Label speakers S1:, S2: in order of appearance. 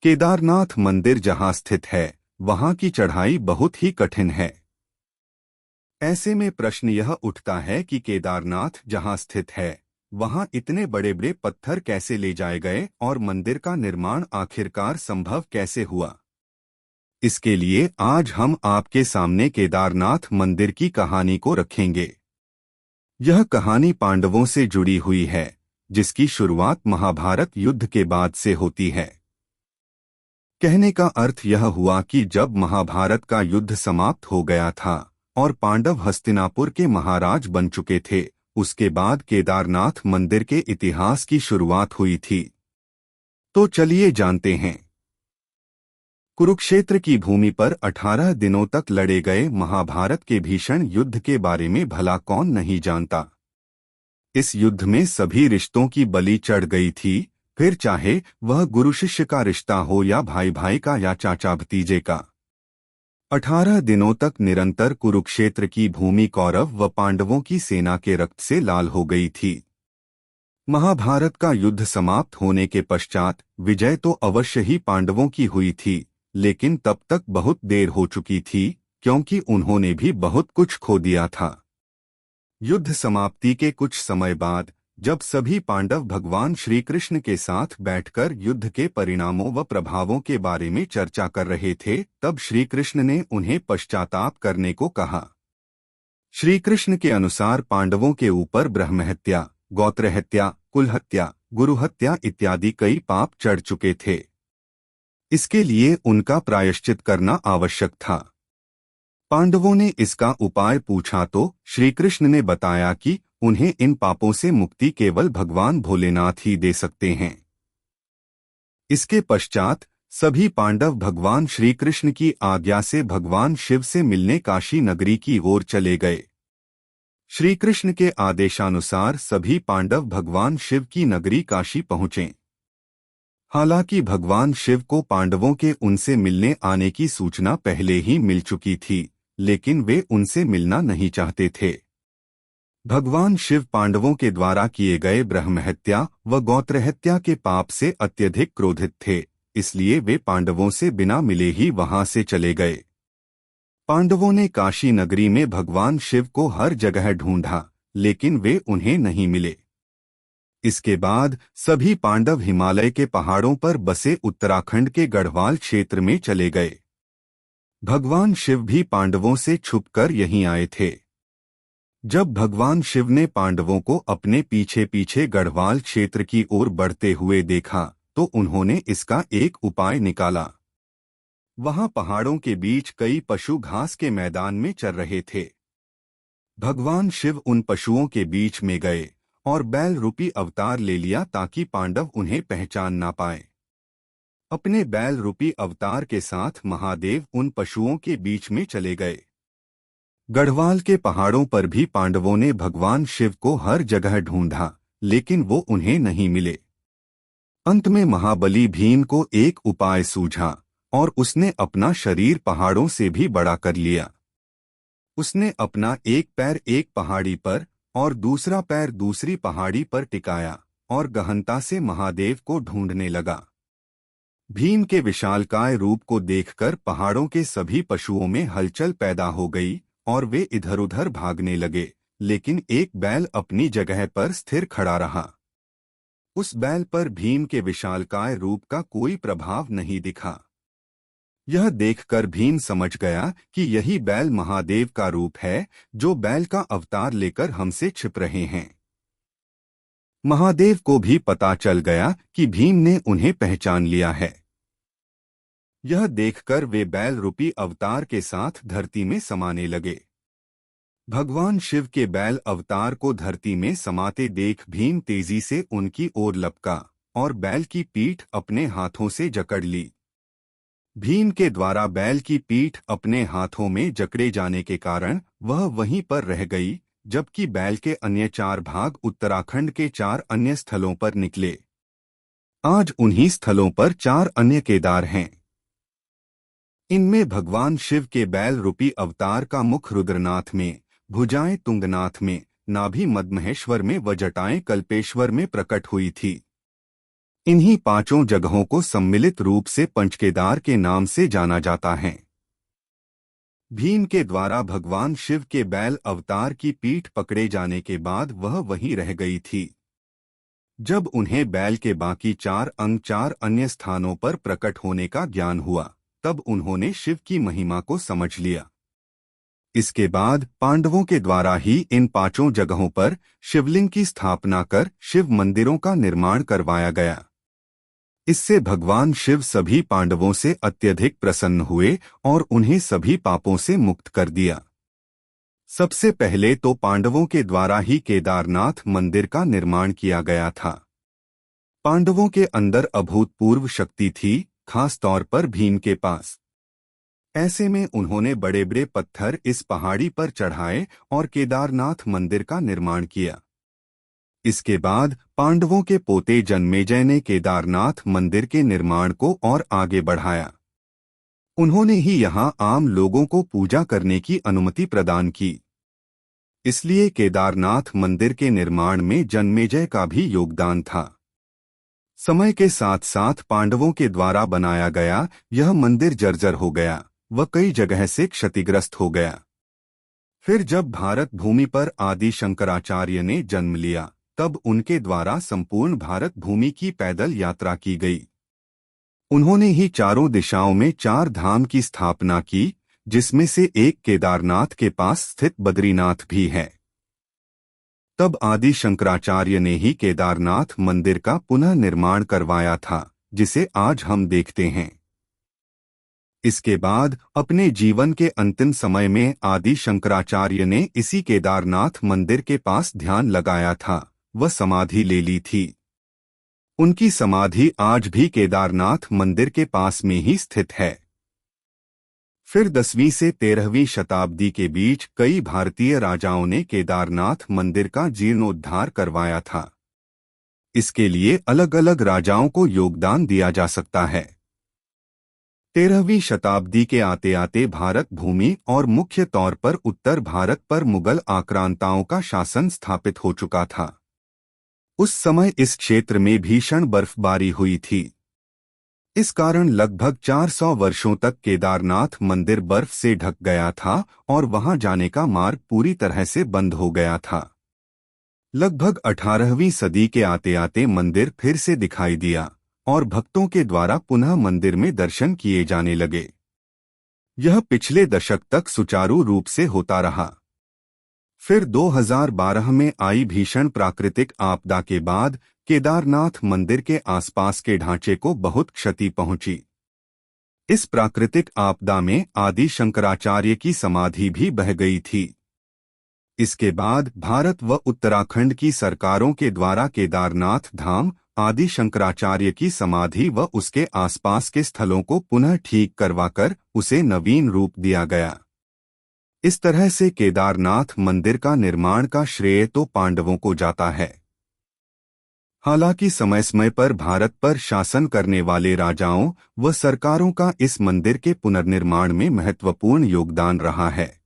S1: केदारनाथ मंदिर जहां स्थित है वहां की चढ़ाई बहुत ही कठिन है। ऐसे में प्रश्न यह उठता है कि केदारनाथ जहां स्थित है वहां इतने बड़े बड़े पत्थर कैसे ले जाए गए और मंदिर का निर्माण आखिरकार संभव कैसे हुआ। इसके लिए आज हम आपके सामने केदारनाथ मंदिर की कहानी को रखेंगे। यह कहानी पांडवों से जुड़ी हुई है, जिसकी शुरुआत महाभारत युद्ध के बाद से होती है। कहने का अर्थ यह हुआ कि जब महाभारत का युद्ध समाप्त हो गया था और पांडव हस्तिनापुर के महाराज बन चुके थे, उसके बाद केदारनाथ मंदिर के इतिहास की शुरुआत हुई थी। तो चलिए जानते हैं। कुरुक्षेत्र की भूमि पर 18 दिनों तक लड़े गए महाभारत के भीषण युद्ध के बारे में भला कौन नहीं जानता। इस युद्ध में सभी रिश्तों की बलि चढ़ गई थी, फिर चाहे वह गुरु शिष्य का रिश्ता हो या भाई भाई का या चाचा भतीजे का। 18 दिनों तक निरंतर कुरुक्षेत्र की भूमि कौरव व पांडवों की सेना के रक्त से लाल हो गई थी। महाभारत का युद्ध समाप्त होने के पश्चात विजय तो अवश्य ही पांडवों की हुई थी, लेकिन तब तक बहुत देर हो चुकी थी, क्योंकि उन्होंने भी बहुत कुछ खो दिया था। युद्ध समाप्ति के कुछ समय बाद जब सभी पांडव भगवान श्री कृष्ण के साथ बैठकर युद्ध के परिणामों व प्रभावों के बारे में चर्चा कर रहे थे, तब श्री कृष्ण ने उन्हें पश्चाताप करने को कहा। श्री कृष्ण के अनुसार पांडवों के ऊपर ब्रह्महत्या, गोत्रहत्या, कुलहत्या, गुरुहत्या इत्यादि कई पाप चढ़ चुके थे। इसके लिए उनका प्रायश्चित करना आवश्यक था। पांडवों ने इसका उपाय पूछा तो श्री कृष्ण ने बताया कि उन्हें इन पापों से मुक्ति केवल भगवान भोलेनाथ ही दे सकते हैं। इसके पश्चात सभी पांडव भगवान श्री कृष्ण की आज्ञा से भगवान शिव से मिलने काशी नगरी की ओर चले गए। श्री कृष्ण के आदेशानुसार सभी पांडव भगवान शिव की नगरी काशी पहुंचे। हालांकि भगवान शिव को पांडवों के उनसे मिलने आने की सूचना पहले ही मिल चुकी थी, लेकिन वे उनसे मिलना नहीं चाहते थे। भगवान शिव पांडवों के द्वारा किए गए ब्रह्महत्या व गोत्रहत्या के पाप से अत्यधिक क्रोधित थे, इसलिए वे पांडवों से बिना मिले ही वहां से चले गए। पांडवों ने काशी नगरी में भगवान शिव को हर जगह ढूंढा, लेकिन वे उन्हें नहीं मिले। इसके बाद सभी पांडव हिमालय के पहाड़ों पर बसे उत्तराखंड के गढ़वाल क्षेत्र में चले गए। भगवान शिव भी पांडवों से छुपकर यहीं आए थे। जब भगवान शिव ने पांडवों को अपने पीछे पीछे गढ़वाल क्षेत्र की ओर बढ़ते हुए देखा तो उन्होंने इसका एक उपाय निकाला। वहां पहाड़ों के बीच कई पशु घास के मैदान में चर रहे थे। भगवान शिव उन पशुओं के बीच में गए और बैल रूपी अवतार ले लिया ताकि पांडव उन्हें पहचान ना पाए। अपने बैल रूपी अवतार के साथ महादेव उन पशुओं के बीच में चले गए। गढ़वाल के पहाड़ों पर भी पांडवों ने भगवान शिव को हर जगह ढूंढा, लेकिन वो उन्हें नहीं मिले। अंत में महाबली भीम को एक उपाय सूझा और उसने अपना शरीर पहाड़ों से भी बड़ा कर लिया। उसने अपना एक पैर एक पहाड़ी पर और दूसरा पैर दूसरी पहाड़ी पर टिकाया और गहनता से महादेव को ढूंढने लगा। भीम के विशालकाय रूप को देखकर पहाड़ों के सभी पशुओं में हलचल पैदा हो गई और वे इधर उधर भागने लगे, लेकिन एक बैल अपनी जगह पर स्थिर खड़ा रहा। उस बैल पर भीम के विशालकाय रूप का कोई प्रभाव नहीं दिखा। यह देखकर भीम समझ गया कि यही बैल महादेव का रूप है, जो बैल का अवतार लेकर हमसे छिप रहे हैं। महादेव को भी पता चल गया कि भीम ने उन्हें पहचान लिया है। यह देखकर वे बैल रूपी अवतार के साथ धरती में समाने लगे। भगवान शिव के बैल अवतार को धरती में समाते देख भीम तेजी से उनकी ओर लपका और बैल की पीठ अपने हाथों से जकड़ ली। भीम के द्वारा बैल की पीठ अपने हाथों में जकड़े जाने के कारण वह वहीं पर रह गई, जबकि बैल के अन्य 4 भाग उत्तराखंड के 4 अन्य स्थलों पर निकले। आज उन्हीं स्थलों पर 4 अन्य केदार हैं। इनमें भगवान शिव के बैल रूपी अवतार का मुख रुद्रनाथ में, भुजाएं तुंगनाथ में, नाभि मदमहेश्वर में व जटाएं कल्पेश्वर में प्रकट हुई थी। इन्हीं पांचों जगहों को सम्मिलित रूप से पंचकेदार के नाम से जाना जाता है। भीम के द्वारा भगवान शिव के बैल अवतार की पीठ पकड़े जाने के बाद वह वहीं रह गई थी। जब उन्हें बैल के बाकी 4 अंग 4 अन्य स्थानों पर प्रकट होने का ज्ञान हुआ, तब उन्होंने शिव की महिमा को समझ लिया। इसके बाद पांडवों के द्वारा ही इन पांचों जगहों पर शिवलिंग की स्थापना कर शिव मंदिरों का निर्माण करवाया गया। इससे भगवान शिव सभी पांडवों से अत्यधिक प्रसन्न हुए और उन्हें सभी पापों से मुक्त कर दिया। सबसे पहले तो पांडवों के द्वारा ही केदारनाथ मंदिर का निर्माण किया गया था। पांडवों के अंदर अभूतपूर्व शक्ति थी, खास तौर पर भीम के पास। ऐसे में उन्होंने बड़े बड़े पत्थर इस पहाड़ी पर चढ़ाए और केदारनाथ मंदिर का निर्माण किया। इसके बाद पांडवों के पोते जन्मेजय ने केदारनाथ मंदिर के निर्माण को और आगे बढ़ाया। उन्होंने ही यहां आम लोगों को पूजा करने की अनुमति प्रदान की। इसलिए केदारनाथ मंदिर के निर्माण में जन्मेजय का भी योगदान था। समय के साथ साथ पांडवों के द्वारा बनाया गया यह मंदिर जर्जर हो गया, वह कई जगह से क्षतिग्रस्त हो गया। फिर जब भारत भूमि पर आदि शंकराचार्य ने जन्म लिया, तब उनके द्वारा संपूर्ण भारत भूमि की पैदल यात्रा की गई। उन्होंने ही चारों दिशाओं में 4 धाम की स्थापना की, जिसमें से एक केदारनाथ के पास स्थित बद्रीनाथ भी है। तब आदि शंकराचार्य ने ही केदारनाथ मंदिर का पुनः निर्माण करवाया था, जिसे आज हम देखते हैं। इसके बाद अपने जीवन के अंतिम समय में आदि शंकराचार्य ने इसी केदारनाथ मंदिर के पास ध्यान लगाया था, वह समाधि ले ली थी। उनकी समाधि आज भी केदारनाथ मंदिर के पास में ही स्थित है। फिर 10वीं से 13वीं शताब्दी के बीच कई भारतीय राजाओं ने केदारनाथ मंदिर का जीर्णोद्धार करवाया था। इसके लिए अलग अलग राजाओं को योगदान दिया जा सकता है। 13वीं शताब्दी के आते आते भारत भूमि और मुख्य तौर पर उत्तर भारत पर मुगल आक्रांताओं का शासन स्थापित हो चुका था। उस समय इस क्षेत्र में भीषण बर्फबारी हुई थी। इस कारण लगभग 400 वर्षों तक केदारनाथ मंदिर बर्फ से ढक गया था और वहां जाने का मार्ग पूरी तरह से बंद हो गया था। लगभग 18वीं सदी के आते आते मंदिर फिर से दिखाई दिया और भक्तों के द्वारा पुनः मंदिर में दर्शन किए जाने लगे। यह पिछले दशक तक सुचारू रूप से होता रहा। फिर 2012 में आई भीषण प्राकृतिक आपदा के बाद केदारनाथ मंदिर के आसपास के ढांचे को बहुत क्षति पहुंची। इस प्राकृतिक आपदा में आदि शंकराचार्य की समाधि भी बह गई थी। इसके बाद भारत व उत्तराखंड की सरकारों के द्वारा केदारनाथ धाम, आदि शंकराचार्य की समाधि व उसके आसपास के स्थलों को पुनः ठीक करवाकर उसे नवीन रूप दिया गया। इस तरह से केदारनाथ मंदिर का निर्माण का श्रेय तो पांडवों को जाता है। हालांकि समय समय पर भारत पर शासन करने वाले राजाओं व सरकारों का इस मंदिर के पुनर्निर्माण में महत्वपूर्ण योगदान रहा है।